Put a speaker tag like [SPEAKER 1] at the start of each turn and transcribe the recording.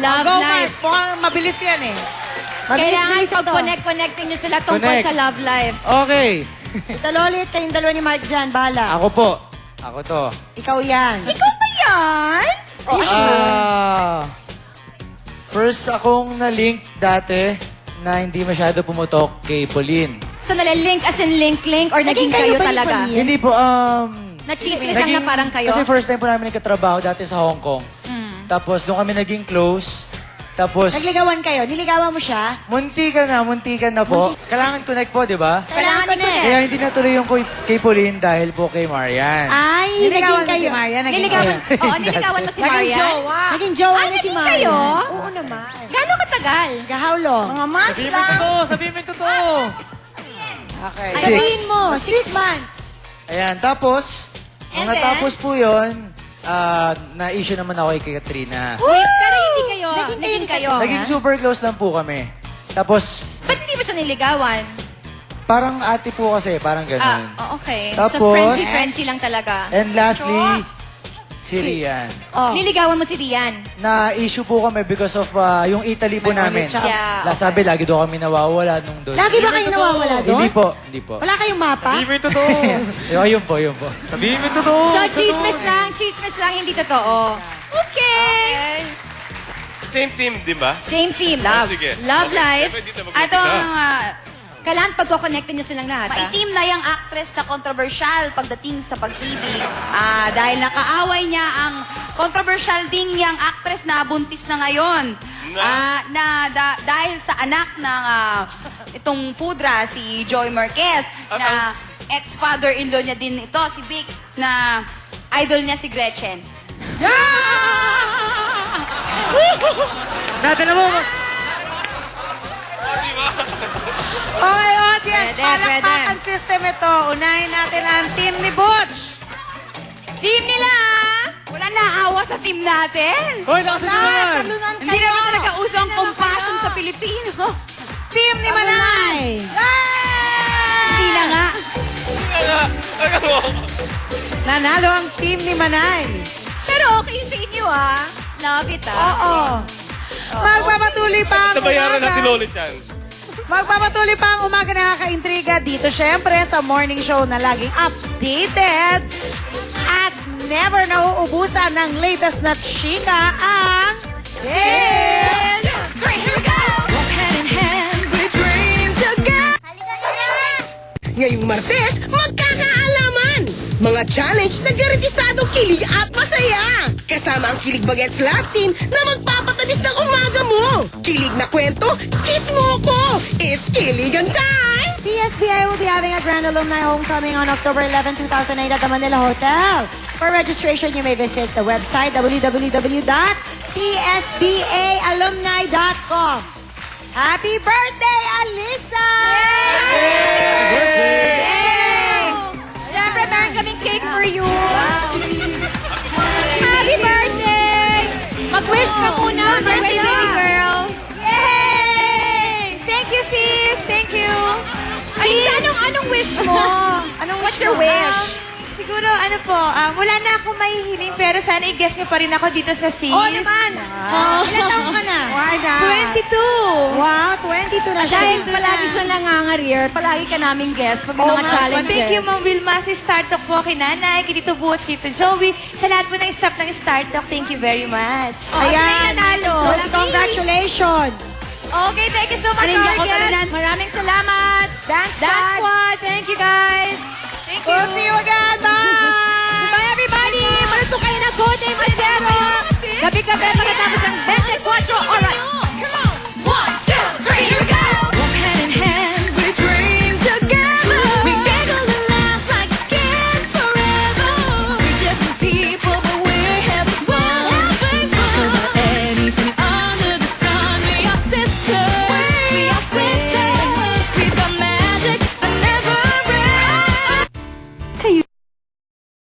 [SPEAKER 1] Love
[SPEAKER 2] Go,
[SPEAKER 1] life.
[SPEAKER 2] Mark. Mabilis yan eh.
[SPEAKER 1] Kailangan
[SPEAKER 3] Mabilis-bilis ito.
[SPEAKER 1] pag-connect-connecting nyo sila tungkol
[SPEAKER 4] Connect.
[SPEAKER 1] sa love life.
[SPEAKER 4] Okay.
[SPEAKER 3] Ito, Lolit, kayong dalawa ni Mark dyan. Bahala.
[SPEAKER 4] Ako po. Ako to.
[SPEAKER 3] Ikaw yan.
[SPEAKER 1] Ikaw ba yan?
[SPEAKER 4] First akong na-link dati na hindi masyado pumutok kay Pauline.
[SPEAKER 1] So, nalalink as in link-link or naging kayo
[SPEAKER 3] kayo ba ni
[SPEAKER 1] talaga?
[SPEAKER 3] Pauline?
[SPEAKER 4] Hindi po,
[SPEAKER 1] Na-chismis lang na parang kayo?
[SPEAKER 4] Kasi first time po namin nagkatrabaho dati sa Hong Kong. Tapos, doon kami naging close. Tapos,
[SPEAKER 3] Nagligawan kayo. Niligawan mo siya.
[SPEAKER 4] muntikan na po. Kailangan connect po, di ba?
[SPEAKER 1] Kailangan i-connect.
[SPEAKER 4] Kaya hindi natuloy yung kay Pauline dahil po kay Marian.
[SPEAKER 3] Ay,
[SPEAKER 2] Niligawan
[SPEAKER 3] naging
[SPEAKER 2] mo si
[SPEAKER 3] kayo.
[SPEAKER 2] Maria.
[SPEAKER 1] Niligawan, niligawan mo si Marian?
[SPEAKER 3] Naging jowa
[SPEAKER 1] Ay,
[SPEAKER 3] na si
[SPEAKER 1] naging
[SPEAKER 3] Maria.
[SPEAKER 1] kayo?
[SPEAKER 3] Oo naman.
[SPEAKER 1] Gano'ng katagal?
[SPEAKER 3] How long?
[SPEAKER 2] Mga months lang.
[SPEAKER 4] Sabihin mo yung totoo.
[SPEAKER 2] Okay.
[SPEAKER 3] Sabihin mo, 6 months.
[SPEAKER 4] Ayan, tapos,
[SPEAKER 1] And
[SPEAKER 4] nung natapos po yun, na-issue naman ako kay Katrina.
[SPEAKER 1] Wait, pero hindi kayo.
[SPEAKER 3] Naging
[SPEAKER 1] kayo.
[SPEAKER 4] Naging super close lang po kami. Tapos,
[SPEAKER 1] Ba't hindi mo siya niligawan?
[SPEAKER 4] parang ate po kasi, parang ganun.
[SPEAKER 1] Okay.
[SPEAKER 4] Tapos-
[SPEAKER 1] So, friendly-friendly lang talaga.
[SPEAKER 4] And lastly, si Rian.
[SPEAKER 3] Oh.
[SPEAKER 1] Niligawan mo si Rian.
[SPEAKER 4] Na-issue po kami because of yung Italy po namin.
[SPEAKER 1] Yeah,
[SPEAKER 4] Sabi, lagi daw kami nawawala nung doon.
[SPEAKER 3] Lagi ba kayo nawawala doon?
[SPEAKER 4] Hindi po.
[SPEAKER 3] Wala kayong mapa?
[SPEAKER 4] Yun po. Sabihin mo yung totoo.
[SPEAKER 1] So, chismis lang, hindi totoo. Okay.
[SPEAKER 5] Same team, di ba?
[SPEAKER 1] Same theme. Love.
[SPEAKER 5] Sige.
[SPEAKER 1] Love life.
[SPEAKER 5] Siyempre, dito
[SPEAKER 6] Ito ang
[SPEAKER 1] Kailangan pagko-connectin nyo silang lahat, ha?
[SPEAKER 6] maitim na yung actress na kontrobersyal pagdating sa pag-ibig. Dahil nakaaway niya ang kontrobersyal ding yung actress na buntis na ngayon. Dahil sa anak ng itong foodra, si Joy Marquez, na ex-father-in-law niya din ito, si Vic, na idol niya si Gretchen.
[SPEAKER 2] Okay, audience.
[SPEAKER 1] Pwede,
[SPEAKER 2] Palakpakan system ito. Unahin natin ang team ni Butch.
[SPEAKER 1] Team nila,
[SPEAKER 6] Wala naawa sa team natin.
[SPEAKER 4] Hoy, nakasunod naman!
[SPEAKER 2] Talunan
[SPEAKER 6] Hindi naman talaga uso ang compassion sa Pilipino.
[SPEAKER 2] Team ni Manay.
[SPEAKER 6] Hindi na nga.
[SPEAKER 2] Nanalo ang team ni Manay.
[SPEAKER 1] pero okay sa inyo, ah. Love it, ah.
[SPEAKER 2] Oo. Magpapatuloy pa ang
[SPEAKER 5] Nabayaran natin
[SPEAKER 2] umaga.
[SPEAKER 5] ulit yan.
[SPEAKER 2] Magpapatuloy pa ang umaga na nakaka-intriga dito syempre sa morning show na laging updated at never nauubusan ng latest na chika ang Sis!
[SPEAKER 1] Here we go! Walk hand in hand, we dream together.
[SPEAKER 7] Ngayong Martes, magkakaalaman! Mga challenge na garantisadong kilig at masaya! Kasama ang Kilig Bagets Love Team na magpapatamis ng umaga mo! Kilig na kwento, kiss mo ko! It's Kiligan time!
[SPEAKER 3] PSBI will be having a grand alumni homecoming on October 11, 2008 at the Manila Hotel. For registration, you may visit the website www.psbaalumni.com. Happy birthday, Alisa!
[SPEAKER 1] Siyempre, meron kaming cake for you. Happy birthday! Mag-wish ka muna.
[SPEAKER 6] Birthday,
[SPEAKER 1] Mag-wish
[SPEAKER 6] baby
[SPEAKER 1] ka.
[SPEAKER 6] girl.
[SPEAKER 1] Yay! Thank you, sis. Thank you. Alisa, anong wish mo? What's your wish?
[SPEAKER 8] Siguro, wala na ako mahihiling pero sana i-guess nyo pa rin ako dito sa SIS.
[SPEAKER 3] Oo naman! Ilan taong ka na?
[SPEAKER 2] Why na?
[SPEAKER 8] 22!
[SPEAKER 3] Wow, 22 na siya.
[SPEAKER 1] Dahil palagi siya nangangarir, palagi ka naming guest pag may mga challenges.
[SPEAKER 8] Thank you, Ma'am Wilma, si Startup po, kay Nanay, kay Tito Butch, kay Tito Joey. Sa lahat po ng staff ng Startup, thank you very much.
[SPEAKER 1] Ayan. Nanalo.
[SPEAKER 3] Congratulations!
[SPEAKER 1] Okay, thank you so much,
[SPEAKER 6] Alin,
[SPEAKER 1] our
[SPEAKER 6] ako
[SPEAKER 1] guests.
[SPEAKER 6] talanan.
[SPEAKER 1] Maraming salamat.
[SPEAKER 3] Dance
[SPEAKER 1] Dance
[SPEAKER 3] Squad!
[SPEAKER 1] Squad. Thank you, guys.
[SPEAKER 8] Thank you.
[SPEAKER 2] We'll see you again. Bye!